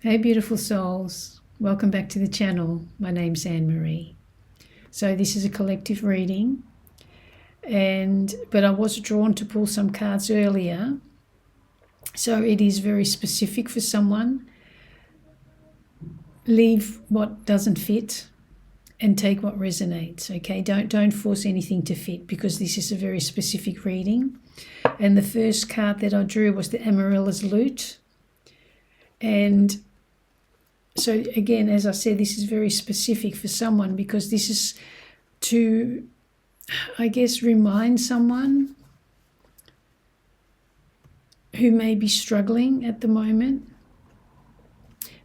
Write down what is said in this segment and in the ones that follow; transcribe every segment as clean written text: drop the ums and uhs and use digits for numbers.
Hey beautiful souls, welcome back to the channel. My name's Annemarie. So this is a collective reading, but I was drawn to pull some cards earlier. So it is very specific for someone. Leave what doesn't fit and take what resonates, okay? Don't force anything to fit because this is a very specific reading. And the first card that I drew was the Amarella's Lute. And so again, as I said, this is very specific for someone because this is to, I guess, remind someone who may be struggling at the moment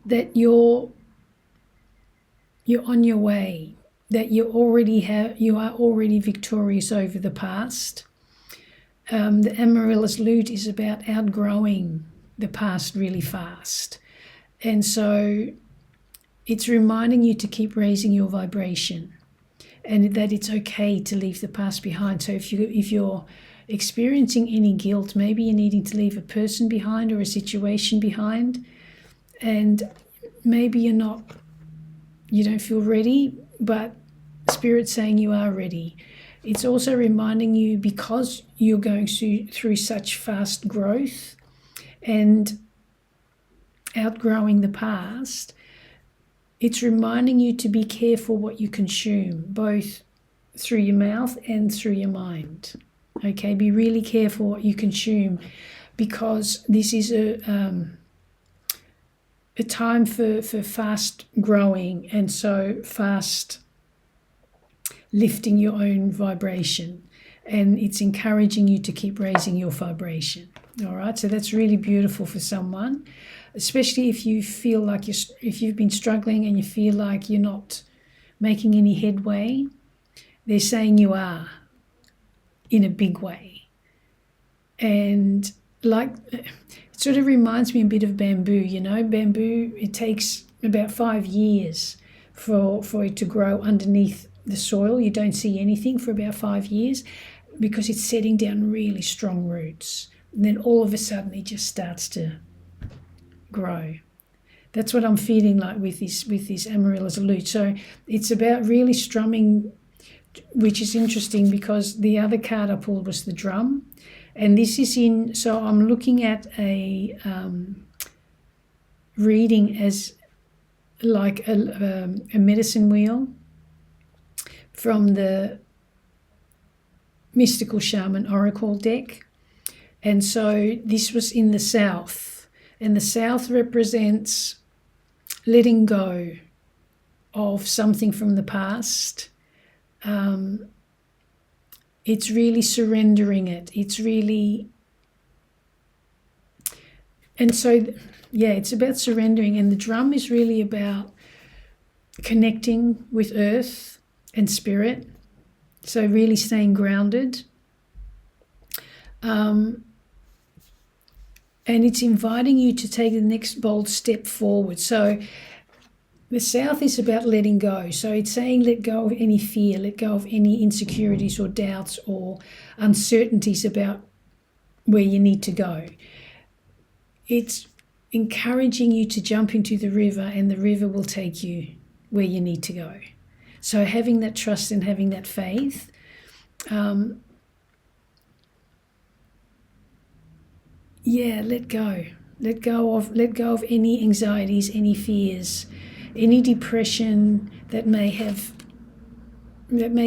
that you're on your way, that you are already victorious over the past. The Amarella's Lute is about outgrowing the past really fast. And so it's reminding you to keep raising your vibration and that it's okay to leave the past behind. So if you're experiencing any guilt, maybe you're needing to leave a person behind or a situation behind, and maybe you don't feel ready, but Spirit's saying you are ready. It's also reminding you, because you're going through such fast growth and outgrowing the past, it's reminding you to be careful what you consume, both through your mouth and through your mind. Okay, be really careful what you consume, because this is a time for fast growing, and so fast lifting your own vibration, and it's encouraging you to keep raising your vibration. All right, so that's really beautiful for someone, especially if you feel like if you've been struggling and you feel like you're not making any headway. They're saying you are, in a big way. And it sort of reminds me a bit of bamboo. Bamboo, it takes about 5 years for it to grow underneath the soil. You don't see anything for about 5 years because it's setting down really strong roots. And then all of a sudden it just starts to grow. That's what I'm feeling like with this Amarella's Lute. So it's about really strumming, which is interesting because the other card I pulled was the drum. And this is so I'm looking at a reading as like a medicine wheel from the Mystical Shaman Oracle deck. And so this was in the South, and the South represents letting go of something from the past. It's really surrendering it. It's really, and so, yeah, it's about surrendering. And the drum is really about connecting with earth and spirit. So really staying grounded. And it's inviting you to take the next bold step forward. So the South is about letting go. So it's saying let go of any fear, let go of any insecurities or doubts or uncertainties about where you need to go. It's encouraging you to jump into the river, and the river will take you where you need to go. So having that trust and having that faith, let go. Let go of any anxieties, any fears, any depression that may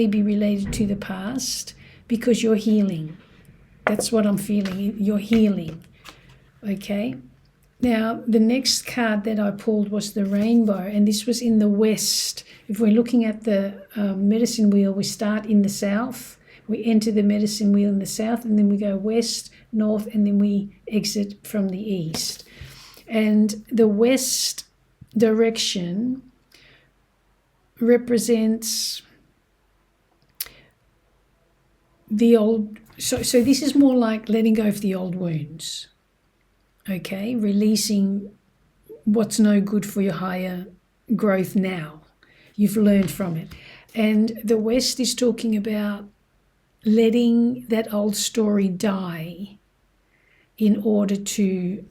be related to the past, because you're healing. That's what I'm feeling. You're healing. Okay. Now, the next card that I pulled was the rainbow, and this was in the West. If we're looking at the medicine wheel, we start in the South. We enter the medicine wheel in the South, and then we go west, north, and then we exit from the east. And the west direction represents the old. So this is more like letting go of the old wounds. Okay, releasing what's no good for your higher growth now. You've learned from it. And the West is talking about letting that old story die in order to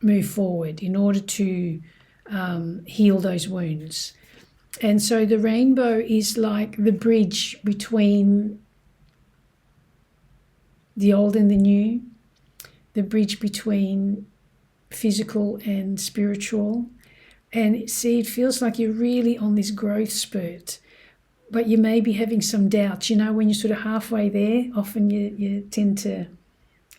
move forward, in order to heal those wounds. And so the rainbow is like the bridge between the old and the new, the bridge between physical and spiritual. And see, it feels like you're really on this growth spurt, but you may be having some doubts. You know, when you're sort of halfway there, often you tend to,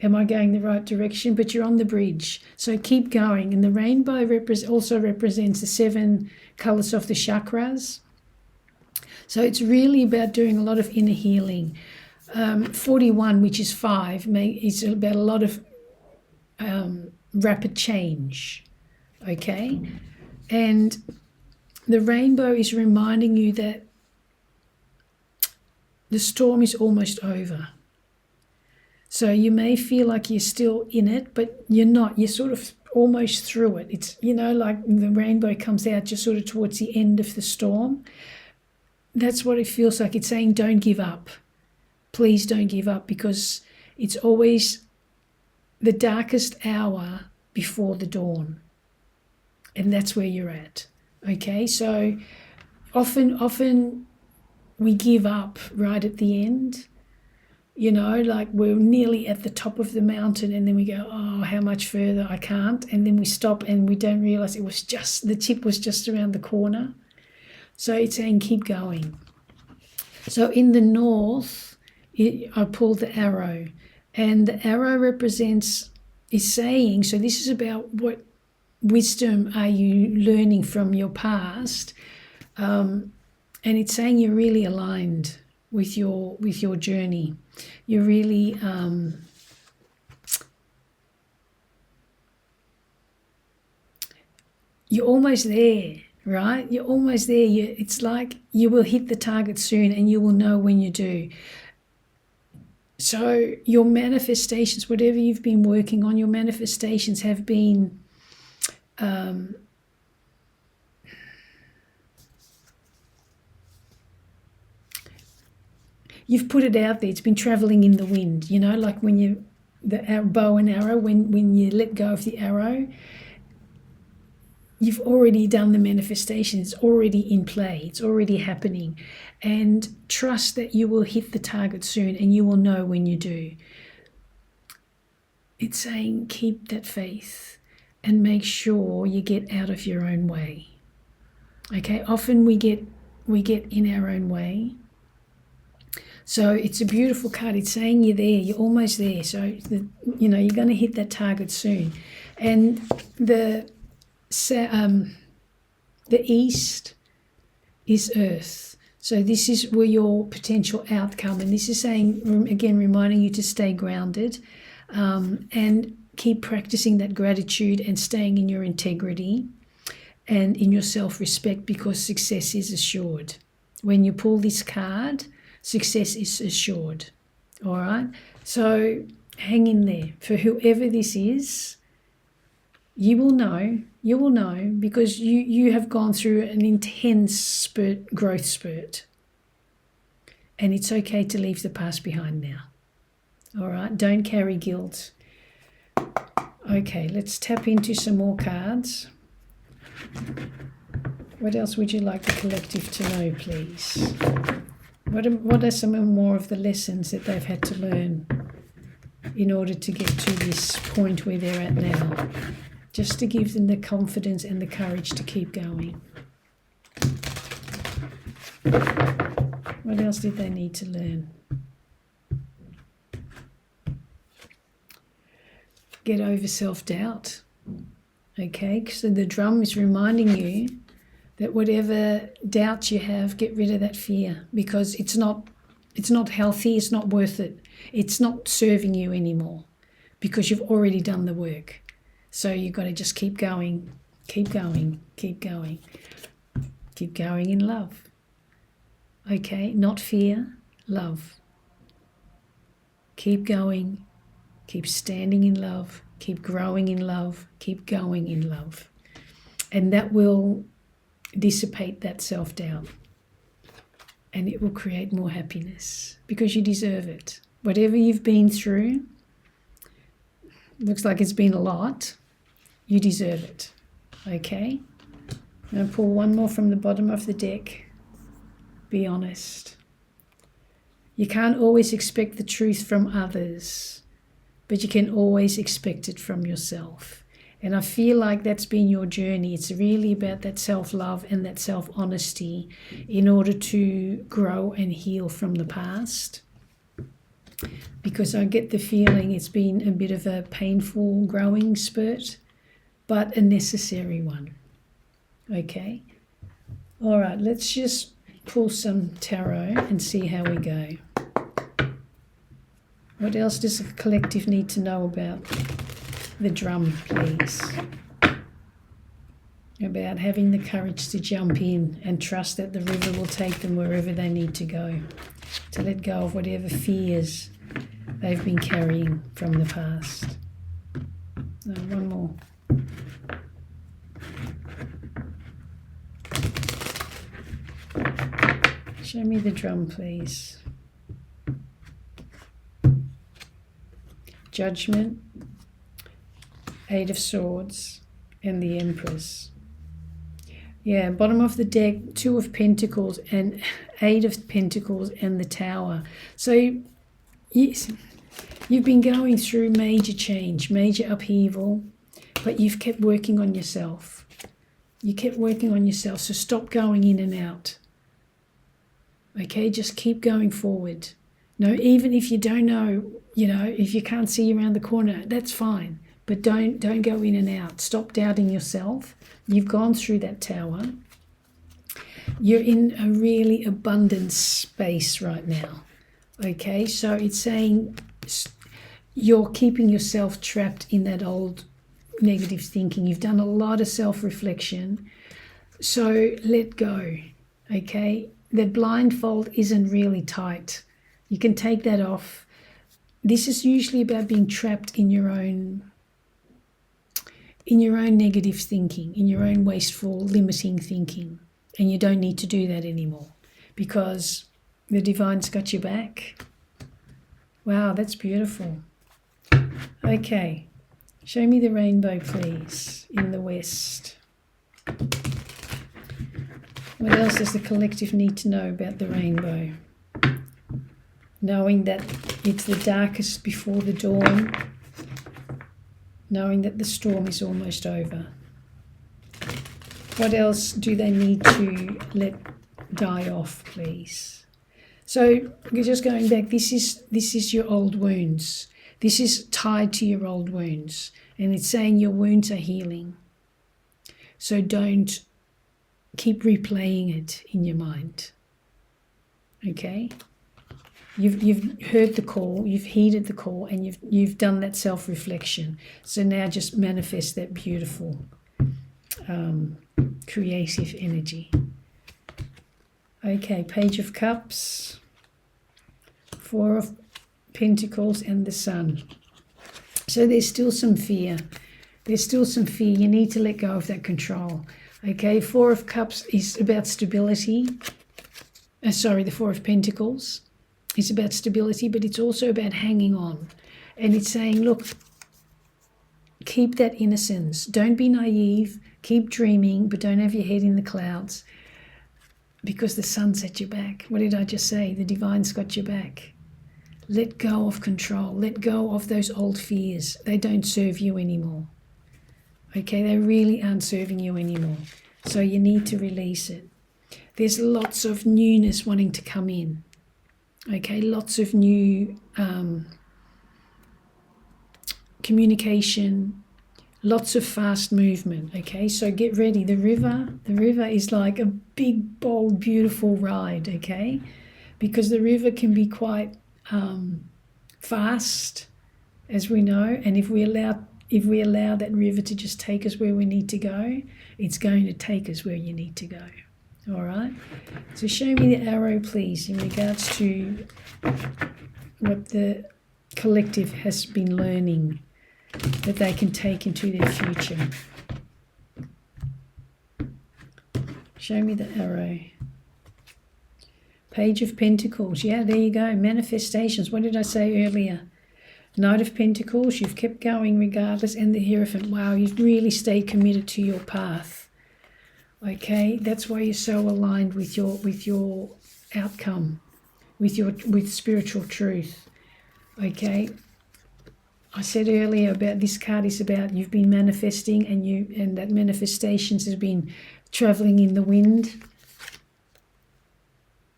am I going the right direction? But you're on the bridge. So keep going. And the rainbow also represents the 7 colors of the chakras. So it's really about doing a lot of inner healing. 41, which is 5, is about a lot of rapid change. Okay? And the rainbow is reminding you that the storm is almost over. So you may feel like you're still in it, but you're not. You're sort of almost through it. It's, you know, like the rainbow comes out just sort of towards the end of the storm. That's what it feels like. It's saying don't give up. Please don't give up, because it's always the darkest hour before the dawn. And that's where you're at. Okay, so often we give up right at the end. You know, like we're nearly at the top of the mountain, and then we go, oh, how much further? I can't. And then we stop and we don't realize it was just, the tip was just around the corner. So it's saying keep going. So in the north, I pulled the arrow, and the arrow is saying, so this is about what wisdom are you learning from your past, and it's saying you're really aligned with your journey. You're really you're almost there, right? You're almost there. It's like you will hit the target soon, and you will know when you do. So your manifestations, whatever you've been working on, your manifestations have been you've put it out there. It's been traveling in the wind, you know, like when the bow and arrow, when you let go of the arrow, you've already done the manifestation. It's already in play. It's already happening. And trust that you will hit the target soon, and you will know when you do. It's saying keep that faith and make sure you get out of your own way. Okay, often we get in our own way. So it's a beautiful card. It's saying you're there, you're almost there. So you're going to hit that target soon. And the east is earth. So this is where your potential outcome, and this is saying, again, reminding you to stay grounded, and keep practicing that gratitude and staying in your integrity and in your self-respect, because success is assured. When you pull this card, success is assured. All right? So hang in there. For whoever this is, you will know, because you have gone through an intense growth spurt. And it's okay to leave the past behind now. All right? Don't carry guilt. Okay, let's tap into some more cards. What else would you like the collective to know, please? What are some more of the lessons that they've had to learn in order to get to this point where they're at now? Just to give them the confidence and the courage to keep going. What else did they need to learn? Get over self-doubt. Okay, so the drum is reminding you that whatever doubts you have, get rid of that fear, because it's not healthy, it's not worth it. It's not serving you anymore, because you've already done the work. So you've got to just keep going, keep going, keep going. Keep going in love. Okay, not fear, love. Keep going, keep standing in love, keep growing in love, keep going in love. And that will dissipate that self-doubt. And it will create more happiness, because you deserve it. Whatever you've been through, looks like it's been a lot. You deserve it. Okay? Now pull one more from the bottom of the deck. Be honest. You can't always expect the truth from others, but you can always expect it from yourself. And I feel like that's been your journey. It's really about that self-love and that self-honesty in order to grow and heal from the past. Because I get the feeling it's been a bit of a painful growing spurt, but a necessary one. Okay? All right, let's just pull some tarot and see how we go. What else does the collective need to know about the drum, please? About having the courage to jump in and trust that the river will take them wherever they need to go. To let go of whatever fears they've been carrying from the past. One more. Show me the drum, please. Judgment, Eight of Swords, and the Empress. Yeah, bottom of the deck, Two of Pentacles and Eight of Pentacles and the Tower. So yes, you've been going through major change, major upheaval, but you've kept working on yourself. You kept working on yourself, so stop going in and out. Okay, just keep going forward. No, even if you don't know, if you can't see around the corner, that's fine. But don't go in and out. Stop doubting yourself. You've gone through that tower. You're in a really abundant space right now. Okay, so it's saying you're keeping yourself trapped in that old negative thinking. You've done a lot of self-reflection. So let go. Okay, the blindfold isn't really tight. You can take that off. This is usually about being trapped in your own negative thinking, in your own wasteful, limiting thinking. And you don't need to do that anymore because the divine's got your back. Wow, that's beautiful. Okay, show me the rainbow, please, in the west. What else does the collective need to know about the rainbow? Knowing that it's the darkest before the dawn. Knowing that the storm is almost over. What else do they need to let die off, please? So we're just going back. This is your old wounds. This is tied to your old wounds. And it's saying your wounds are healing. So don't keep replaying it in your mind. Okay? You've heard the call, you've heeded the call, and you've done that self-reflection. So now just manifest that beautiful creative energy. Okay, Page of Cups, Four of Pentacles, and the Sun. So there's still some fear. There's still some fear. You need to let go of that control. Okay, Four of Cups is about stability. The Four of Pentacles. It's about stability, but it's also about hanging on. And it's saying, look, keep that innocence. Don't be naive. Keep dreaming, but don't have your head in the clouds because the sun's at your back. What did I just say? The divine's got your back. Let go of control. Let go of those old fears. They don't serve you anymore. Okay, they really aren't serving you anymore. So you need to release it. There's lots of newness wanting to come in. Okay, lots of new communication, lots of fast movement. Okay, so get ready. The river is like a big, bold, beautiful ride. Okay, because the river can be quite fast, as we know, and if we allow that river to just take us where we need to go, it's going to take us where you need to go. All right, so show me the arrow, please, in regards to what the collective has been learning that they can take into their future. Show me the arrow. Page of Pentacles. Yeah, there you go. Manifestations. What did I say earlier? Knight of Pentacles, you've kept going regardless, and the Hierophant. Wow, you've really stayed committed to your path. Okay, that's why you're so aligned with your outcome, with spiritual truth. Okay, I said earlier about this card is about you've been manifesting, and that manifestations has been traveling in the wind.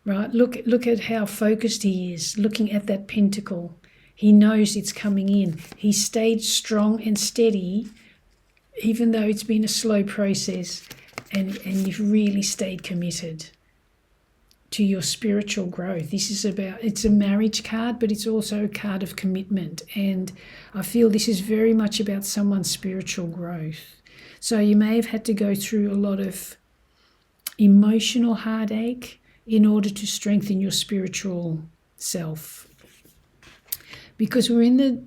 Right, look at how focused he is, looking at that pentacle. He knows it's coming in. He stayed strong and steady, even though it's been a slow process, and you've really stayed committed to your spiritual growth. This is about, it's a marriage card, but it's also a card of commitment. And I feel this is very much about someone's spiritual growth. So you may have had to go through a lot of emotional heartache in order to strengthen your spiritual self. Because we're in the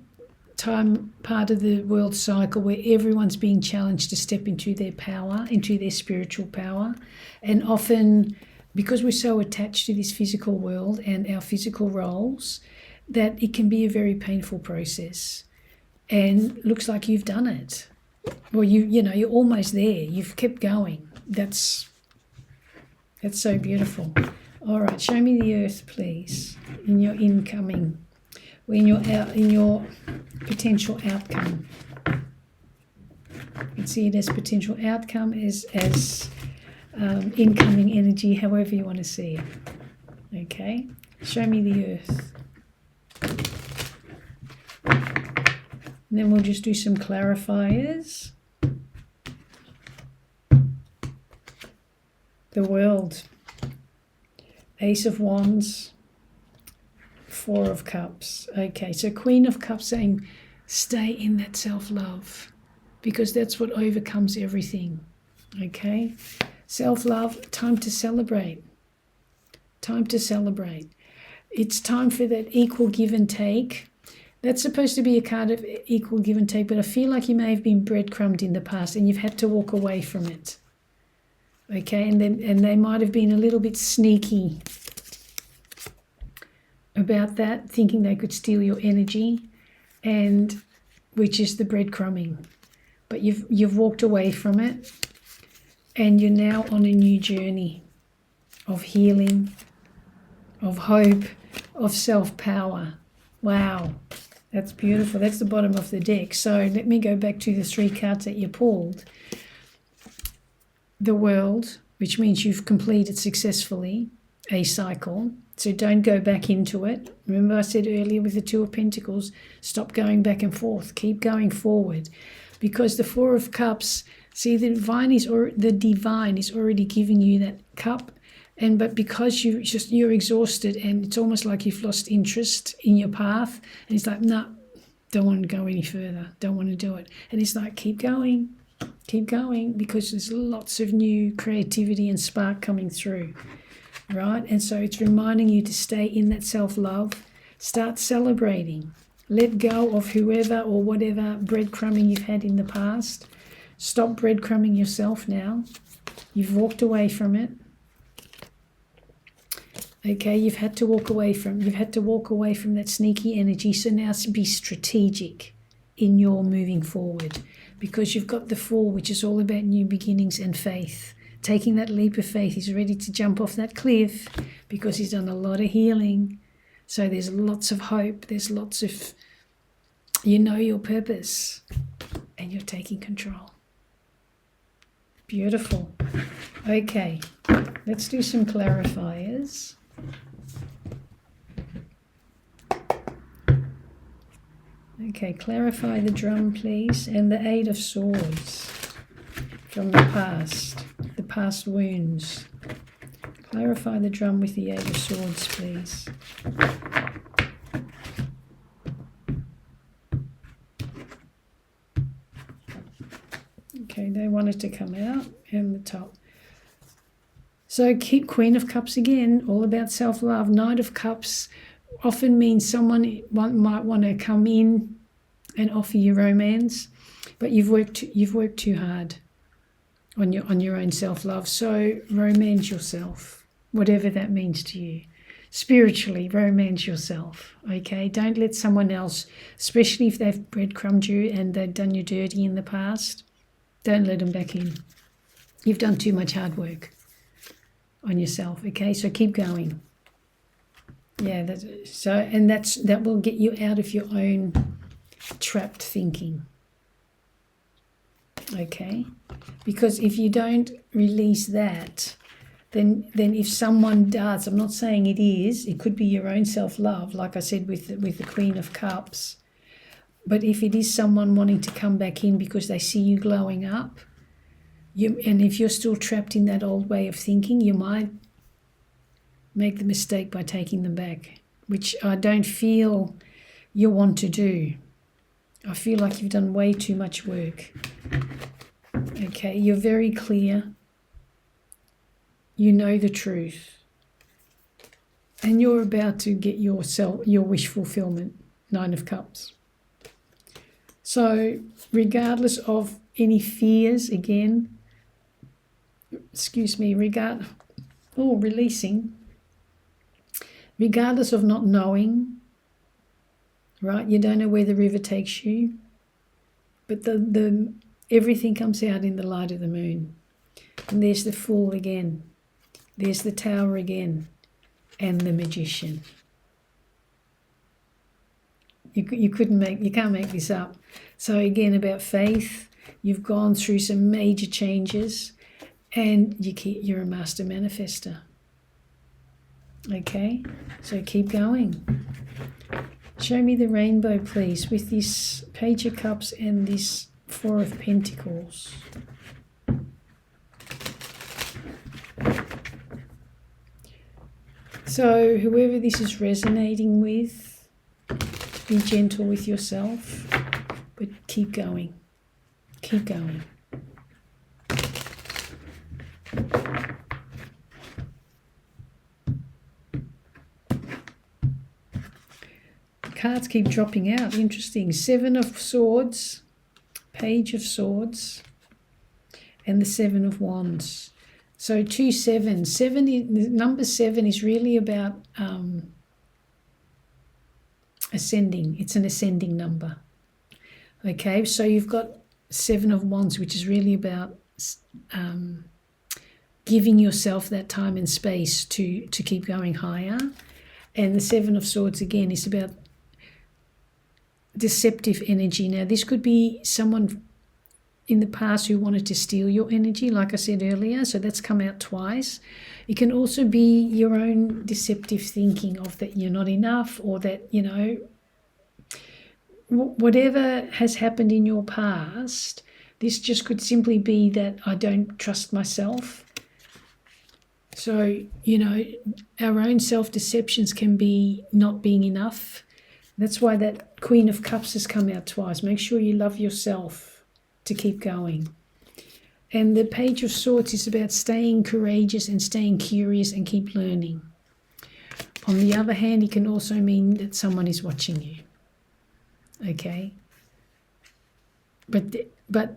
part of the world cycle where everyone's being challenged to step into their power, into their spiritual power. And often, because we're so attached to this physical world and our physical roles, that it can be a very painful process. And looks like you've done it. Well, you're almost there. You've kept going. That's so beautiful. All right, show me the Earth, please, in your incoming, in your potential outcome. You can see it as potential outcome, as incoming energy, however you want to see it. Okay, show me the Earth. And then we'll just do some clarifiers. The World. Ace of Wands, Four of Cups. Okay, so Queen of Cups saying stay in that self-love, because that's what overcomes everything. Okay, self-love, time to celebrate. Time to celebrate. It's time for that equal give and take. That's supposed to be a card of equal give and take, but I feel like you may have been breadcrumbed in the past and you've had to walk away from it. Okay, and they might have been a little bit sneaky about that, thinking they could steal your energy, and which is the breadcrumbing. But you've walked away from it, and you're now on a new journey of healing, of hope, of self-power. Wow, that's beautiful. That's the bottom of the deck. So let me go back to the three cards that you pulled. The World, which means you've completed successfully a cycle, so don't go back into it. Remember I said earlier with the Two of Pentacles, stop going back and forth, keep going forward, because the Four of Cups, see, the divine is already giving you that cup, but because you're exhausted and it's almost like you've lost interest in your path, and it's like, no, don't want to go any further, don't want to do it, and it's like, keep going, because there's lots of new creativity and spark coming through, right? And so it's reminding you to stay in that self-love, start celebrating, let go of whoever or whatever breadcrumbing you've had in the past. Stop breadcrumbing yourself now. You've walked away from it. Okay, you've had to walk away from that sneaky energy, so now be strategic in your moving forward. Because you've got the Fool, which is all about new beginnings and faith. Taking that leap of faith. He's ready to jump off that cliff because he's done a lot of healing. So there's lots of hope. There's lots of, you know your purpose, and you're taking control. Beautiful. Okay, let's do some clarifiers. Okay, clarify the drum, please, and the Eight of Swords from the past wounds. Clarify the drum with the Eight of Swords, please. Okay, they wanted to come out, and the top. So keep Queen of Cups again, all about self-love. Knight of Cups often means someone might want to come in and offer you romance, but you've worked too hard on your own self-love. So romance yourself, whatever that means to you. spiritually romance yourself, okay? Don't let someone else, especially if they've breadcrumbed you and they've done you dirty in the past, don't let them back in. You've done too much hard work on yourself, okay? So keep going. Yeah, that will get you out of your own trapped thinking, okay? Because if you don't release that, then if someone does, I'm not saying it is, it could be your own self-love, like I said with the Queen of Cups, but if it is someone wanting to come back in because they see you glowing up, and if you're still trapped in that old way of thinking, you might make the mistake by taking them back, which I don't feel you want to do. I feel like you've done way too much work. Okay, you're very clear. You know the truth. And you're about to get your wish fulfillment, 9 of Cups. So regardless of any fears, again, releasing, regardless of not knowing, right? You don't know where the river takes you, but the everything comes out in the light of the moon. And there's the Fool again. There's the Tower again, and the Magician. You can't make this up. So again, about faith, you've gone through some major changes, and you're a master manifester. Okay, so keep going. Show me the rainbow, please, with this Page of Cups and this 4 of Pentacles. So whoever this is resonating with, be gentle with yourself, but keep going. Keep going. Cards keep dropping out. Interesting. 7 of Swords, Page of Swords, and the 7 of Wands. So 2 7s. Number 7 is really about ascending. It's an ascending number. Okay, so you've got 7 of Wands, which is really about giving yourself that time and space to keep going higher. And the 7 of Swords, again, is about deceptive energy. Now, this could be someone in the past who wanted to steal your energy, like I said earlier, so that's come out twice. It can also be your own deceptive thinking of that you're not enough, or that, you know, whatever has happened in your past, this just could simply be that I don't trust myself. So, you know, our own self-deceptions can be not being enough. That's why that Queen of Cups has come out twice. Make sure you love yourself to keep going. And the Page of Swords is about staying courageous and staying curious and keep learning. On the other hand, it can also mean that someone is watching you. Okay? But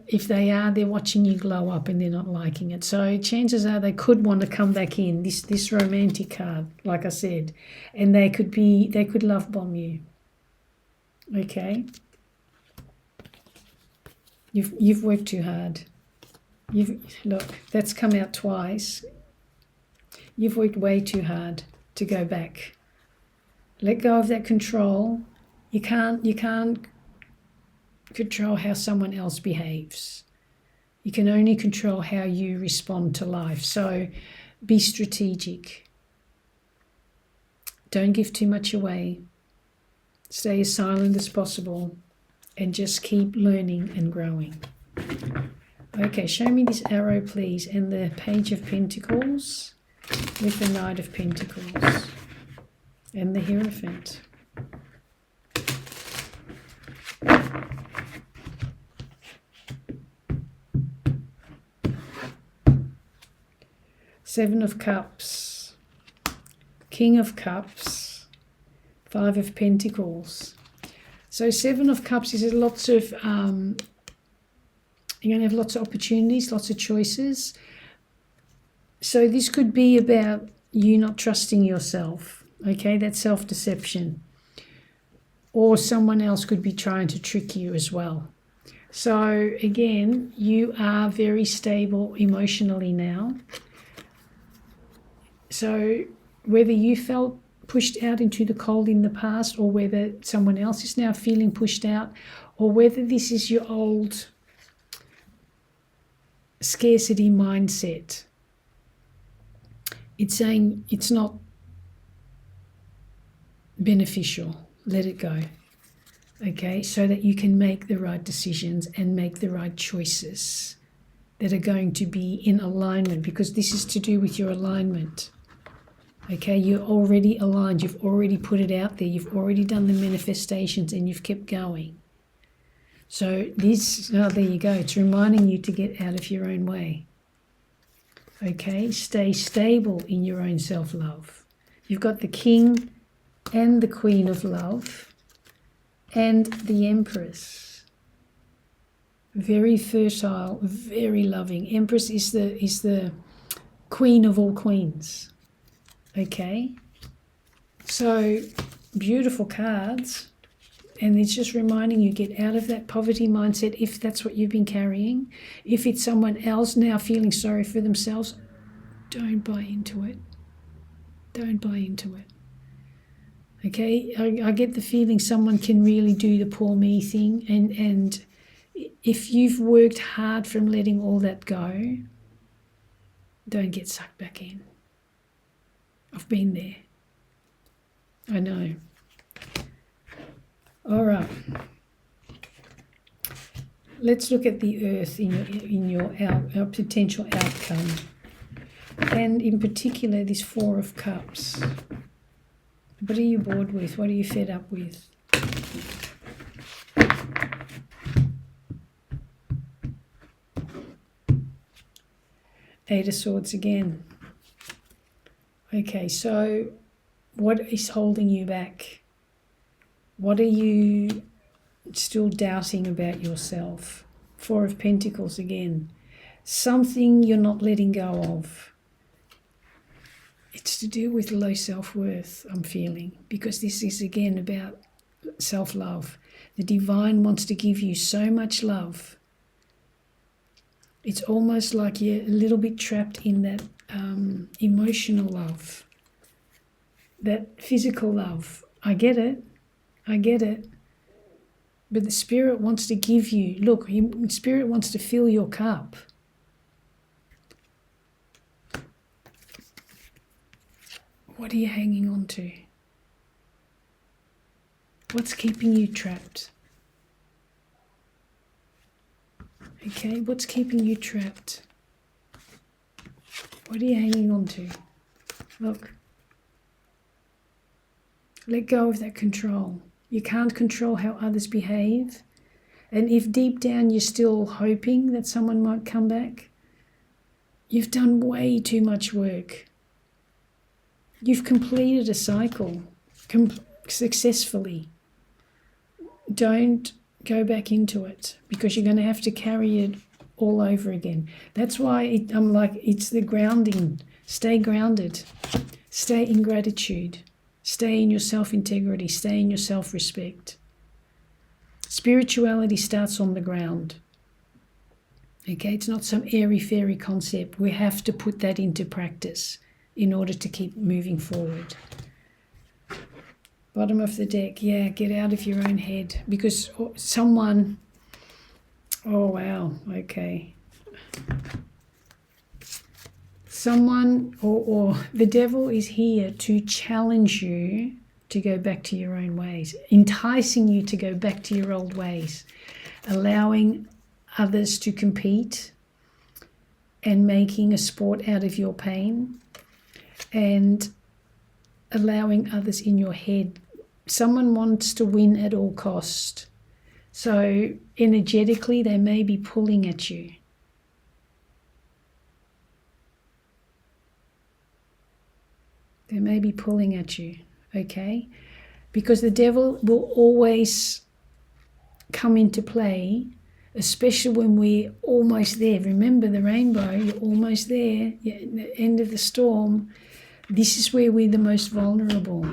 if they are, they're watching you glow up and they're not liking it. So chances are they could want to come back in, this romantic card, like I said, and they could love bomb you. Okay? You've worked too hard. Look, that's come out twice. You've worked way too hard to go back. Let go of that control. You can't control how someone else behaves. You can only control how you respond to life. So be strategic. Don't give too much away. Stay as silent as possible and just keep learning and growing. Okay, show me this arrow, please, and the Page of Pentacles with the Knight of Pentacles and the Hierophant. Seven of Cups, King of Cups, 5 of Pentacles. So 7 of Cups is lots of, you're going to have lots of opportunities, lots of choices. So this could be about you not trusting yourself. Okay, that's self-deception. Or someone else could be trying to trick you as well. So again, you are very stable emotionally now. So whether you felt pushed out into the cold in the past, or whether someone else is now feeling pushed out, or whether this is your old scarcity mindset, it's saying it's not beneficial. Let it go. Okay, so that you can make the right decisions and make the right choices that are going to be in alignment, because this is to do with your alignment. Okay, you're already aligned. You've already put it out there. You've already done the manifestations and you've kept going. So this, oh, there you go. It's reminding you to get out of your own way. Okay, stay stable in your own self-love. You've got the King and the Queen of Love and the Empress. Very fertile, very loving. Empress is the queen of all queens. Okay, so beautiful cards, and it's just reminding you, get out of that poverty mindset if that's what you've been carrying. If it's someone else now feeling sorry for themselves, don't buy into it. Don't buy into it. Okay, I get the feeling someone can really do the poor me thing, and if you've worked hard from letting all that go, don't get sucked back in. I've been there. I know. All right. Let's look at the Earth in your potential outcome, and in particular this Four of Cups. What are you bored with? What are you fed up with? Eight of Swords again. Okay, so what is holding you back? What are you still doubting about yourself? Four of Pentacles again. Something you're not letting go of. It's to do with low self-worth, I'm feeling, because this is again about self-love. The divine wants to give you so much love. It's almost like you're a little bit trapped in that emotional love, that physical love. I get it. But the Spirit wants to give you, look, Spirit wants to fill your cup. What are you hanging on to? What's keeping you trapped? Okay, what's keeping you trapped? What are you hanging on to? Look. Let go of that control. You can't control how others behave. And if deep down you're still hoping that someone might come back, you've done way too much work. You've completed a cycle successfully. Don't go back into it, because you're going to have to carry it all over again. That's why I'm like, it's the grounding. Stay grounded. Stay in gratitude. Stay in your self-integrity. Stay in your self-respect. Spirituality starts on the ground. Okay, it's not some airy-fairy concept. We have to put that into practice in order to keep moving forward. Bottom of the deck, yeah, get out of your own head, because someone, oh wow, okay. Someone or the devil is here to challenge you to go back to your own ways, enticing you to go back to your old ways, allowing others to compete and making a sport out of your pain, and allowing others in your head. Someone wants to win at all cost. So energetically, they may be pulling at you. They may be pulling at you, okay? Because the devil will always come into play, especially when we're almost there. Remember the rainbow, you're almost there, you're at the end of the storm. This is where we're the most vulnerable.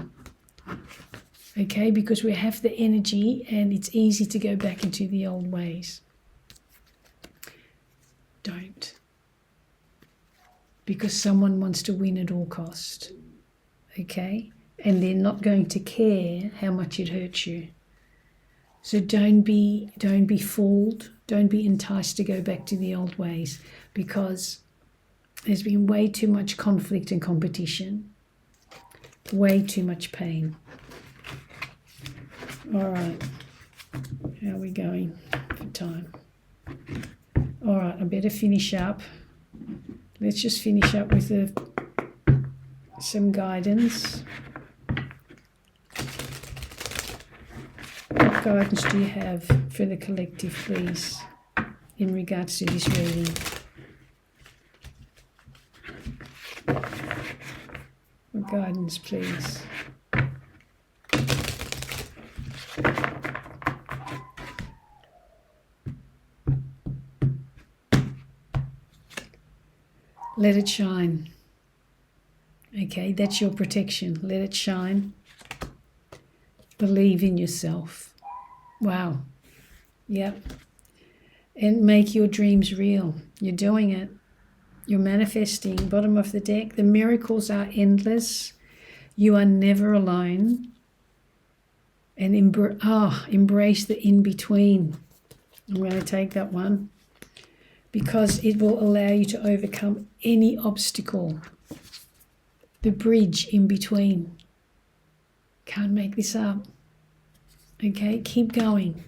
Okay, because we have the energy and it's easy to go back into the old ways. Don't. Because someone wants to win at all cost. Okay? And they're not going to care how much it hurts you. So don't be fooled. Don't be enticed to go back to the old ways, because there's been way too much conflict and competition. Way too much pain. All right. How are we going for time? All right, I better finish up. Let's just finish up with some guidance. What guidance do you have for the collective, please, in regards to this reading? What guidance, please? Let it shine. Okay, that's your protection. Let it shine. Believe in yourself. Wow. Yep. And make your dreams real. You're doing it. You're manifesting. Bottom of the deck. The miracles are endless. You are never alone. And embrace the in-between. I'm going to take that one, because it will allow you to overcome any obstacle. The bridge in between. Can't make this up. Okay, keep going.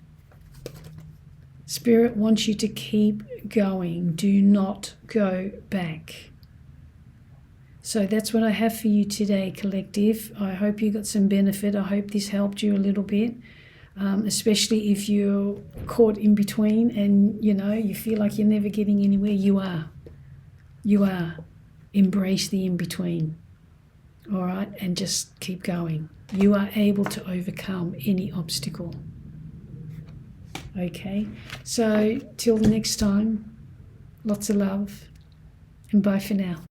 Spirit wants you to keep going. Do not go back. So that's what I have for you today, collective. I hope you got some benefit. I hope this helped you a little bit, especially if you're caught in between and, you feel like you're never getting anywhere. You are. You are. Embrace the in-between. All right? And just keep going. You are able to overcome any obstacle. Okay? So till next time, lots of love and bye for now.